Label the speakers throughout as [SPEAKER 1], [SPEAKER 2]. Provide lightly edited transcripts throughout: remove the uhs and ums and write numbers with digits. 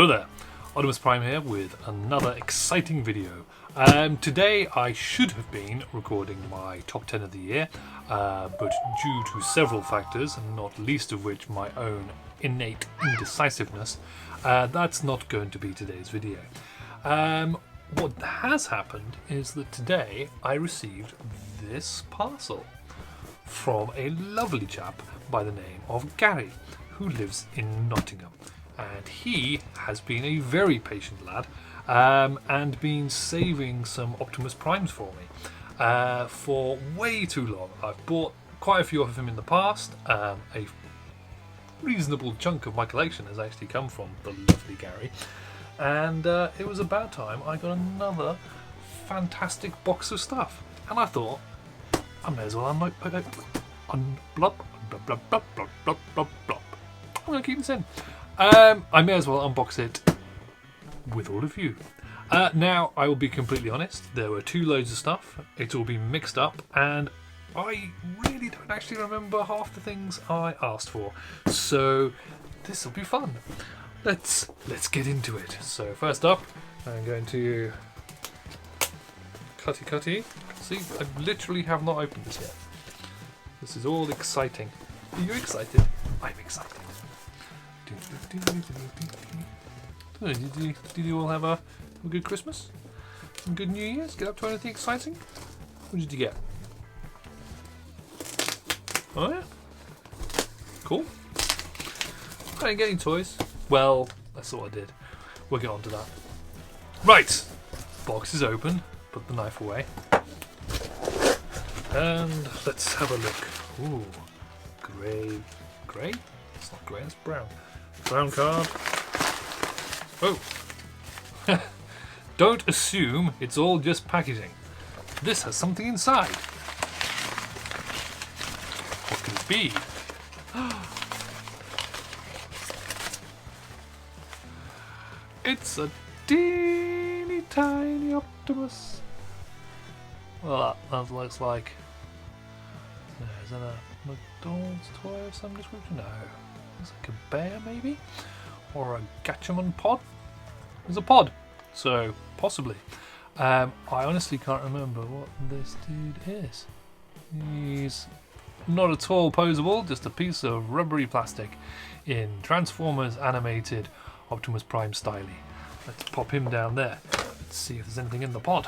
[SPEAKER 1] Hello there, Oddimus Prime here with another exciting video. Today I should have been recording my top 10 of the year, but due to several factors, and not least of which my own innate indecisiveness, that's not going to be today's video. What has happened is that today I received this parcel from a lovely chap by the name of Gary, who lives in Nottingham. And he has been a very patient lad and been saving some Optimus Primes for me for way too long. I've bought quite a few of them in the past. A reasonable chunk of my collection has actually come from the lovely Gary. And it was about time I got another fantastic box of stuff. And I thought, I may as well I'm going to keep this in. I may as well unbox it with all of you. Now, I will be completely honest, there were two loads of stuff. It's all been mixed up, and I really don't actually remember half the things I asked for. So, this will be fun. Let's get into it. So, first up, I'm going to cutty. See, I literally have not opened this yet. This is all exciting. Are you excited? I'm excited. Did you all have a good Christmas? A good New Year's? Get up to anything exciting? What did you get? Oh yeah? Cool. I didn't get any toys. Well, that's all I did. We'll get on to that. Right! Box is open. Put the knife away. And let's have a look. Ooh. Grey? It's not grey, it's brown. Brown card. Oh. Don't assume it's all just packaging. This has something inside. What could it be? It's a teeny tiny Optimus. Well, that looks like... Is that a McDonald's toy of some description? No. It's like a bear, maybe? Or a Gatchaman pod? It's a pod, so possibly. I honestly can't remember what this dude is. He's not at all posable, just a piece of rubbery plastic in Transformers animated Optimus Prime styly. Let's pop him down there. Let's see if there's anything in the pod.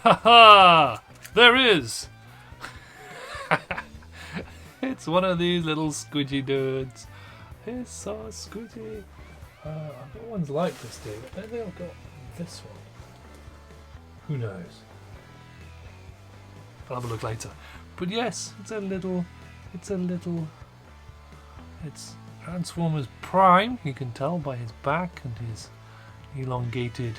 [SPEAKER 1] Ha! There is! It's one of these little squidgy dudes. It's so squidgy. I've got ones like this dude. Maybe I've got this one. Who knows? I'll have a look later. But yes, it's Transformers Prime. You can tell by his back and his elongated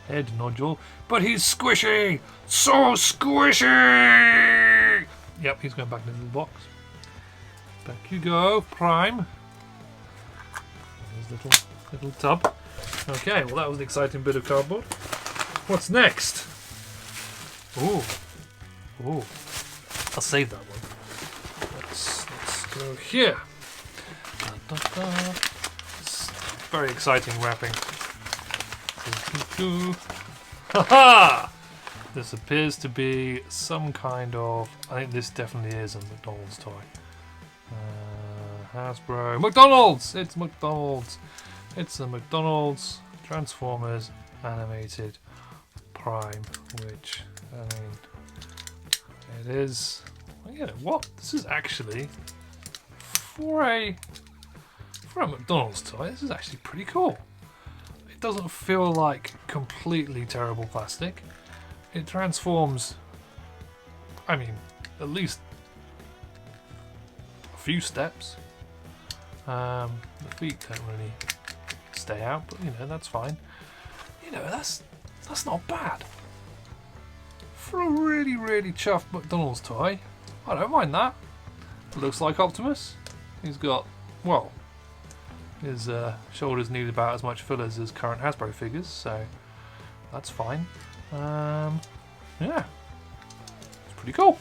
[SPEAKER 1] head nodule. But he's squishy! So squishy! Yep, he's going back into the box. Back you go, Prime. There's little tub. Okay, well that was an exciting bit of cardboard. What's next? Ooh. I'll save that one. Let's go here. It's very exciting wrapping. Ha-ha! This appears to be some kind of... I think this definitely is a McDonald's toy. Hasbro. McDonald's! It's McDonald's. It's a McDonald's Transformers animated Prime, which, I mean, it is... Yeah, what? This is actually... For a McDonald's toy, this is actually pretty cool. It doesn't feel like completely terrible plastic. It transforms, I mean, at least a few steps. The feet don't really stay out, but you know, that's fine. You know, that's not bad. For a really, really chuffed McDonald's toy, I don't mind that. It looks like Optimus. He's got, well, his shoulders need about as much fillers as current Hasbro figures, so that's fine. Yeah, it's pretty cool.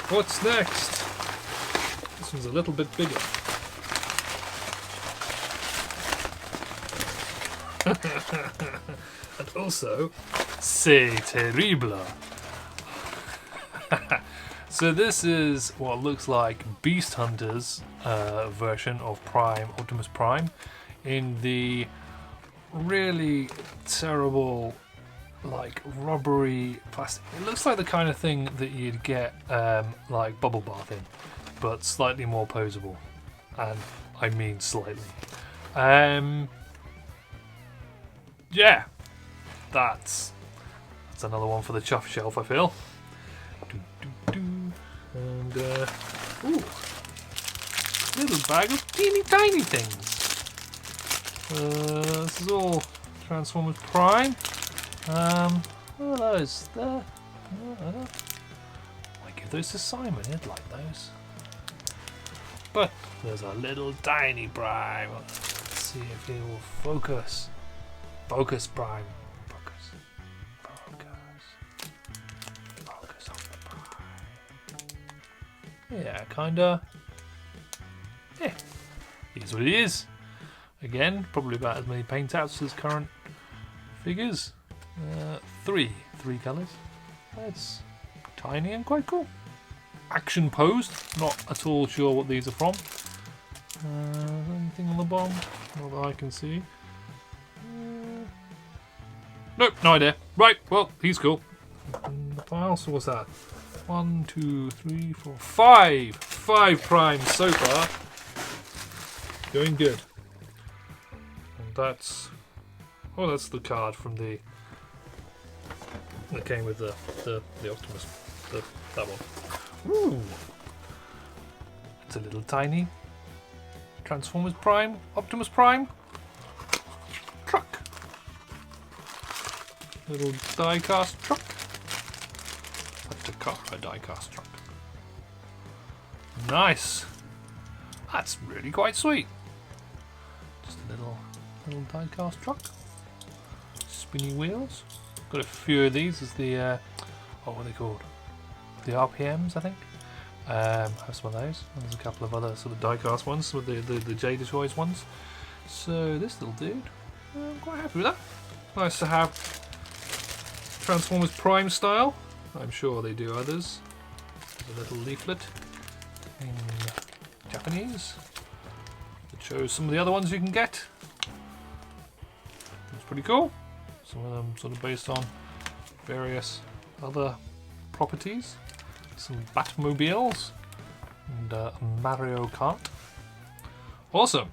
[SPEAKER 1] What's next? This one's a little bit bigger. And also, c'est terrible. So this is what looks like Beast Hunter's version of Optimus Prime, in the really terrible, like, rubbery plastic. It looks like the kind of thing that you'd get like bubble bath in, but slightly more posable, and I mean slightly. Yeah, that's another one for the chuff shelf, I feel. And ooh, little bag of teeny tiny things. This is all Transformers Prime. What are those? There. Might give those to Simon. He'd like those. But there's a little tiny Prime. Let's see if he will focus. Focus, Prime. Focus. Focus on the Prime. Yeah, kinda. Yeah. Here's what it is. Again, probably about as many paint outs as current figures. Three colours. That's tiny and quite cool. Action posed. Not at all sure what these are from. Anything on the bottom? Not that I can see. Nope, no idea. Right, well, he's cool. The file, so what's that? 1, 2, 3, 4, 5! 5 primes so far. Going good. And that's... oh, that's the card from the... that came with the Optimus. That one. Ooh! It's a little tiny Transformers Prime, Optimus Prime truck. Little die-cast truck. A Takara die-cast truck. Nice. That's really quite sweet. Just a little die-cast truck. Spinny wheels. Got a few of these as the what are they called? The RPMs, I think. Have some of those. And there's a couple of other sort of die-cast ones with the Jada Toys ones. So this little dude, I'm quite happy with that. Nice to have Transformers Prime style. I'm sure they do others. There's a little leaflet in Japanese that shows some of the other ones you can get. It's pretty cool. Some of them sort of based on various other properties. Some Batmobiles and Mario Kart. Awesome.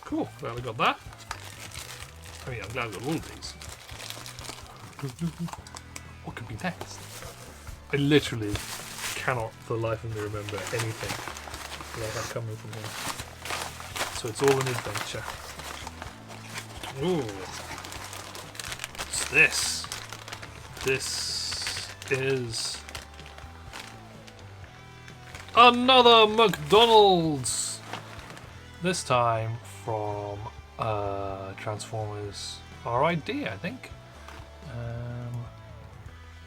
[SPEAKER 1] Cool. Glad I got that. I mean, I'm glad I got all of these. What could be next? I literally cannot for the life of me remember anything that I have coming from here. So it's all an adventure. Ooh. What's this? This is another McDonald's. This time from Transformers RID, I think.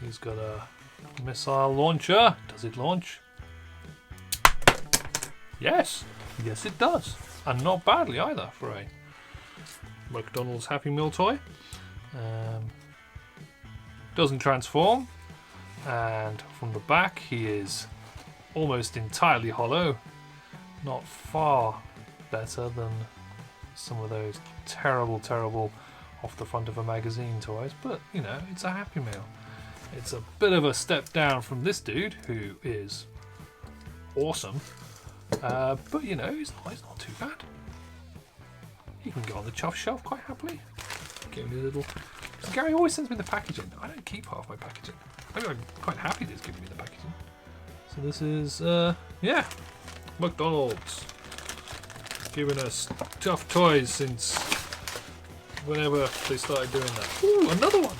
[SPEAKER 1] He's got a missile launcher. Does it launch? Yes. Yes, it does. And not badly either for a McDonald's Happy Meal toy. Doesn't transform. And from the back, he is almost entirely hollow. Not far better than some of those terrible off the front of a magazine toys, but you know, it's a Happy Meal. It's a bit of a step down from this dude, who is awesome, but you know, he's not too bad. He can go on the chuff shelf quite happily. Give me a little... Gary always sends me the packaging. I don't keep half my packaging. I'm quite happy that he's giving me the packaging. So this is, yeah, McDonald's. Giving us tough toys since whenever they started doing that. Ooh, another one!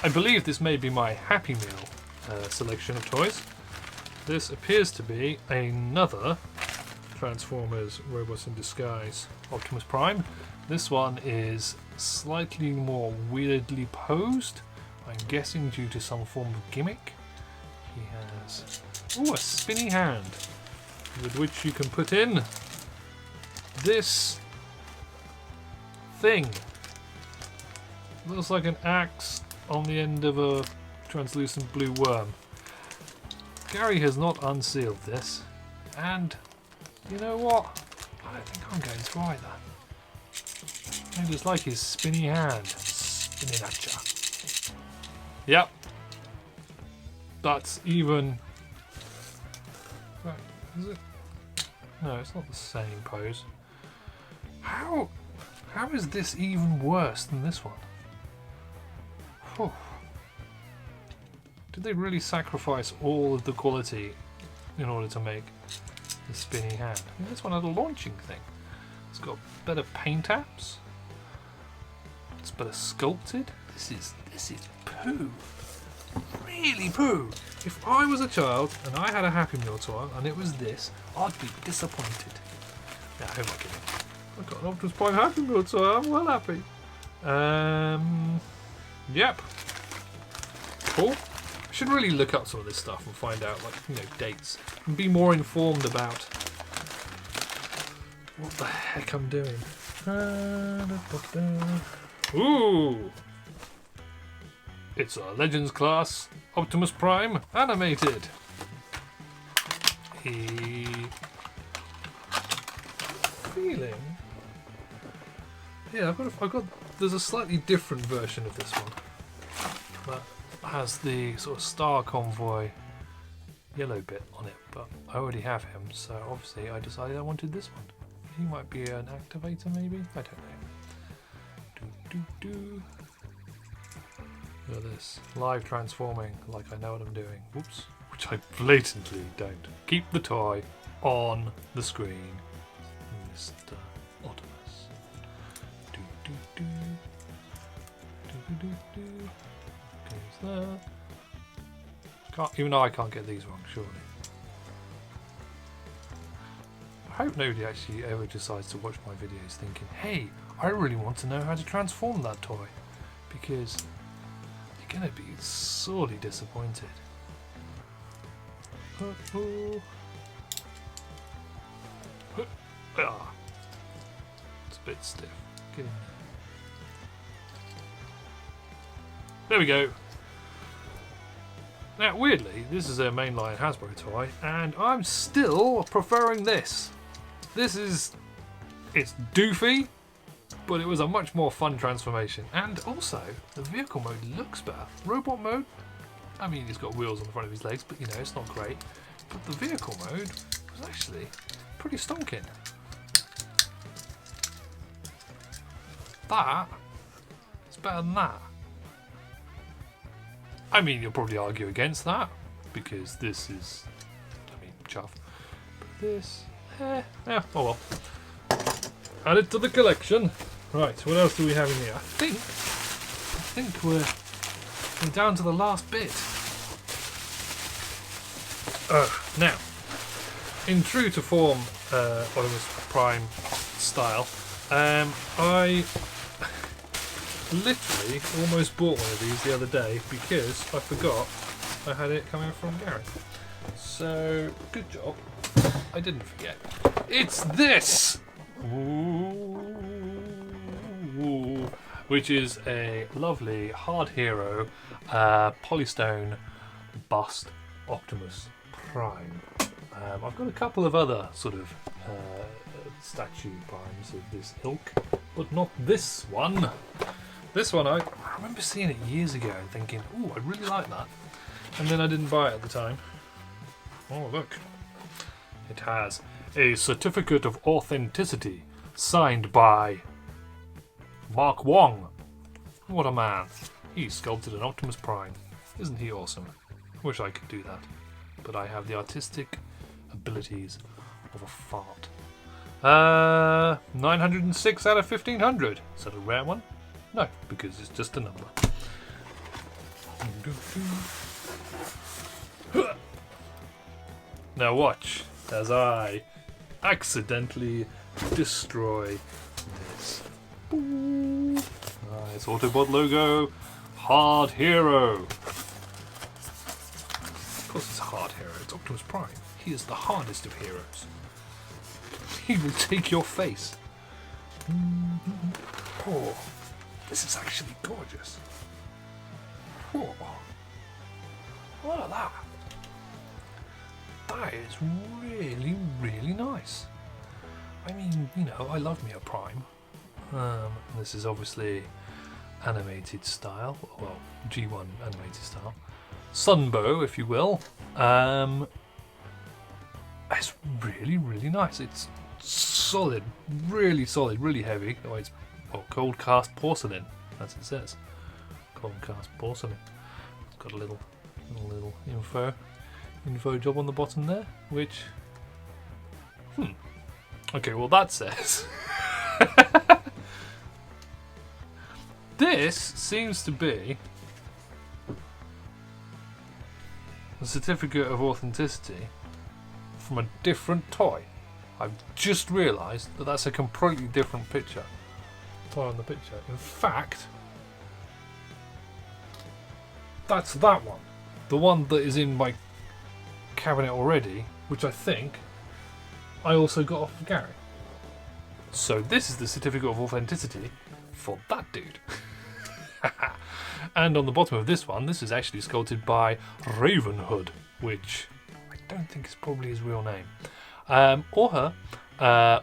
[SPEAKER 1] I believe this may be my Happy Meal selection of toys. This appears to be another Transformers Robots in Disguise Optimus Prime. This one is slightly more weirdly posed. I'm guessing due to some form of gimmick. he has a spinny hand with which you can put in this thing. Looks like an axe on the end of a translucent blue worm. Gary has not unsealed this, and you know what? I don't think I'm going to either. I just like his spinny hand. Spinning at ya. Yep. That's even... Right, is it? No, it's not the same pose. How is this even worse than this one? Whew. Did they really sacrifice all of the quality in order to make the spinny hand? I mean, this one had a launching thing. It's got better paint apps. It's better sculpted. This is poo. Really poo. If I was a child and I had a Happy Meal toy and it was this, I'd be disappointed. Now, who am I kidding? I've got an Optimus Prime Happy Meal toy. I'm well happy. Yep. Cool. I should really look up some of this stuff and find out, like, you know, dates and be more informed about what the heck I'm doing. Ooh! It's a Legends class Optimus Prime animated. Feeling. Yeah, I've got. There's a slightly different version of this one that has the sort of Star Convoy yellow bit on it, but I already have him, so obviously I decided I wanted this one. He might be an activator, maybe. I don't know. Look at this. Live transforming like I know what I'm doing. Whoops. Which I blatantly don't. Keep the toy on the screen. Mr. Oddimus. Goes there. Even I can't get these wrong, surely. I hope nobody actually ever decides to watch my videos thinking, hey, I really want to know how to transform that toy, because you're going to be sorely disappointed. Ah. It's a bit stiff. Get in there. There we go. Now, weirdly, this is a mainline Hasbro toy, and I'm still preferring this. It's doofy, but it was a much more fun transformation. And also, the vehicle mode looks better. Robot mode, I mean, he's got wheels on the front of his legs, but you know, it's not great. But the vehicle mode was actually pretty stonking. That is better than that. I mean, you'll probably argue against that, because this is, I mean, chuff. But this, yeah, oh well. Add it to the collection. Right, what else do we have in here? I think we're down to the last bit. Now, in true to form Optimus Prime style, I literally almost bought one of these the other day because I forgot I had it coming from Gary. So, good job. I didn't forget. It's this! Ooh, which is a lovely Hard Hero polystone bust Optimus Prime. I've got a couple of other sort of statue primes of this ilk, but not this one. This one, I remember seeing it years ago and thinking, ooh, I really like that. And then I didn't buy it at the time. Oh, look. It has a certificate of authenticity signed by Mark Wong. What a man. He sculpted an Optimus Prime. Isn't he awesome? Wish I could do that. But I have the artistic abilities of a fart. 906 out of 1500. Is that a rare one? No, because it's just a number. Now watch as I accidentally destroy this. It's Autobot logo, Hard Hero. Of course, it's hero. It's Optimus Prime. He is the hardest of heroes. He will take your face. Oh, this is actually gorgeous. Oh, look at that. That is really, really nice. I mean, you know, I love me a Prime. This is obviously animated style, well, G1 animated style. Sunbow, if you will. It's really, really nice. It's solid, really heavy. Oh, it's cold cast porcelain, as it says. Cold cast porcelain. It's got a little info job on the bottom there, which okay, well that says this seems to be a certificate of authenticity from a different toy. I've just realised that that's a completely different picture. Toy on the picture. In fact, that's that one. The one that is in my cabinet already, which I think I also got off of Gary. So this is the certificate of authenticity for that dude. And on the bottom of this one, this is actually sculpted by Ravenhood, which I don't think is probably his real name. Or her,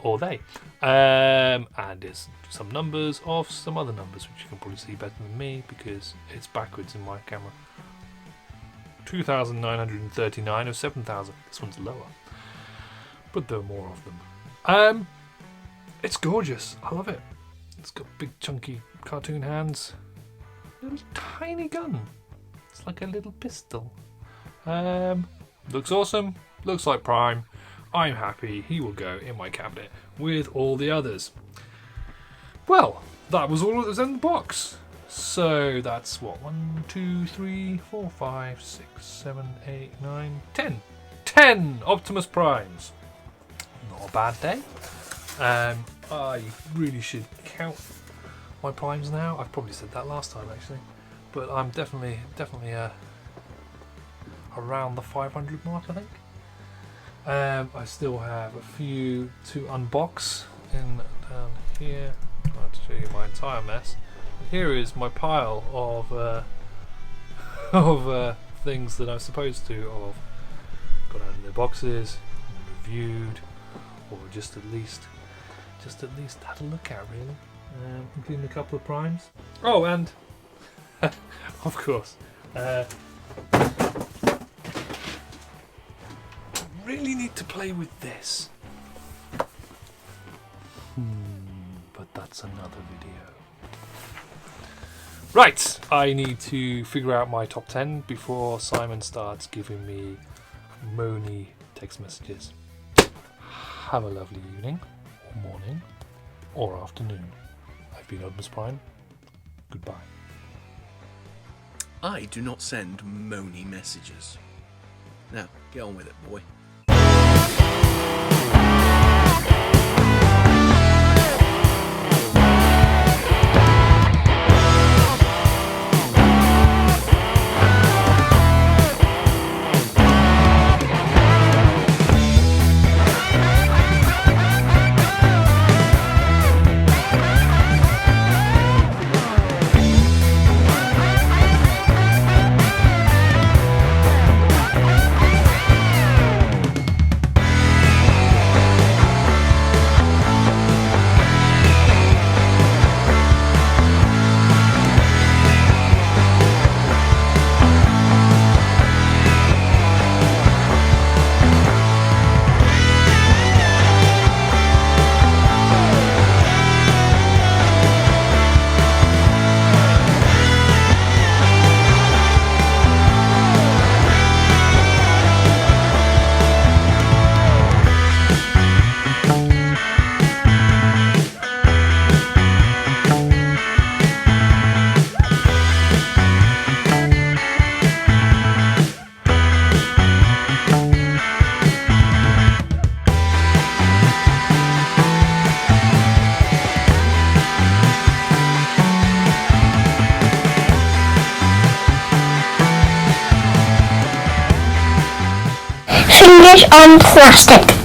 [SPEAKER 1] or they. And there's some numbers of some other numbers, which you can probably see better than me because it's backwards in my camera. 2,939 of 7,000. This one's lower, but there are more of them. It's gorgeous. I love it. It's got big chunky cartoon hands. Little tiny gun. It's like a little pistol. Looks awesome. Looks like Prime. I'm happy. He will go in my cabinet with all the others. Well, that was all that was in the box. So that's what? 1, 2, 3, 4, 5, 6, 7, 8, 9, 10. 10 Optimus Primes. Not a bad day. I really should count my Primes now. I've probably said that last time actually, but I'm definitely around the 500 mark, I think. I still have a few to unbox in down here. I'll have to show you my entire mess. Here is my pile of things that I'm supposed to have got out of their boxes, reviewed, or just at least had a look at, really, including a couple of Primes. Oh, and of course, really need to play with this. But that's another video. Right, I need to figure out my top 10 before Simon starts giving me moany text messages. Have a lovely evening, or morning, or afternoon. I've been Oddimus Prime. Goodbye.
[SPEAKER 2] I do not send moany messages. Now, get on with it, boy.
[SPEAKER 3] fingers on plastic.